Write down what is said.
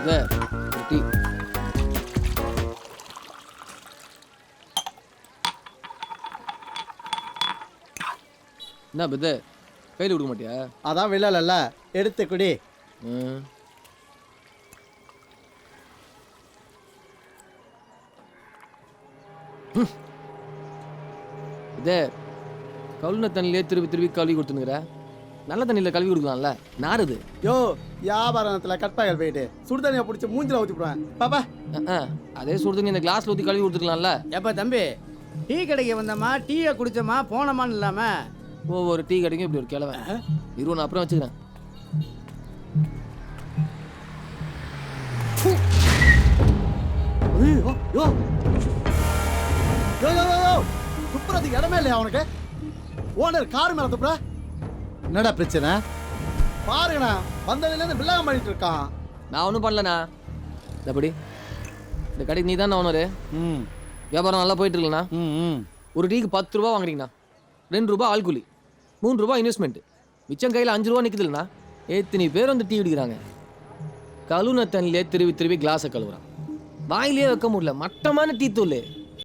Sir ஒரு tea. என்ன பெத்த கையில் கொடுக்க மாட்டியா? அதான் விழல எடுத்து குடி. இதே கழுவுன தண்ணியிலே திருப்பி திருப்பி கழுவி கொடுத்துனுக்குற. நல்ல தண்ணியில் கழுவி கொடுக்கலாம்ல. நாருது யோ வியாபாரத்தில் கட்பாயல் போயிட்டு சுடு தண்ணியை பிடிச்சி மூஞ்சில ஊற்றி போடுவேன் பாப்பா. அதே சுடு தண்ணி இந்த கிளாஸ்ல ஊற்றி கழுவி கொடுத்துக்கலாம்ல. எப்ப தம்பி டீ கடைக்கு வந்தோமா டீயை குடிச்சோமா போனோமான்னு இல்லாம ஒரு டீ கடைக்கும் இப்படி ஒரு கிழவன். நான் அப்புறம் வச்சுக்கிறேன். யோ யோ யோ யோ துப்புறதுக்கு இடமே இல்லையா அவனுக்கு? ஓனர் கார் மேல துப்புற. என்னடா பிரச்சனை பாருங்கண்ணா, வந்ததுலேருந்து பில்லாக பண்ணிட்டு இருக்கான். நான் ஒன்றும் பண்ணலண்ணா. எப்படி இந்த கடைக்கு நீ தான் ஓனரு. வியாபாரம் நல்லா போயிட்டு இருக்கலண்ணா. ஒரு டீக்கு 10 ரூபா வாங்குறீங்கண்ணா. 2 ரூபா ஆள் கூலி, 3 ரூபா இன்வெஸ்ட்மெண்ட், மிச்சம் கையில் 5 ரூபா நிற்குதுல்லண்ணா. எத்தனை பேர் வந்து டீ குடிக்கிறாங்க. கழுவுன தண்ணியிலே திருப்பி திருப்பி கிளாஸை கழுவுறான். வாயிலே வைக்க முடியல. மட்டமான டீ தூள்.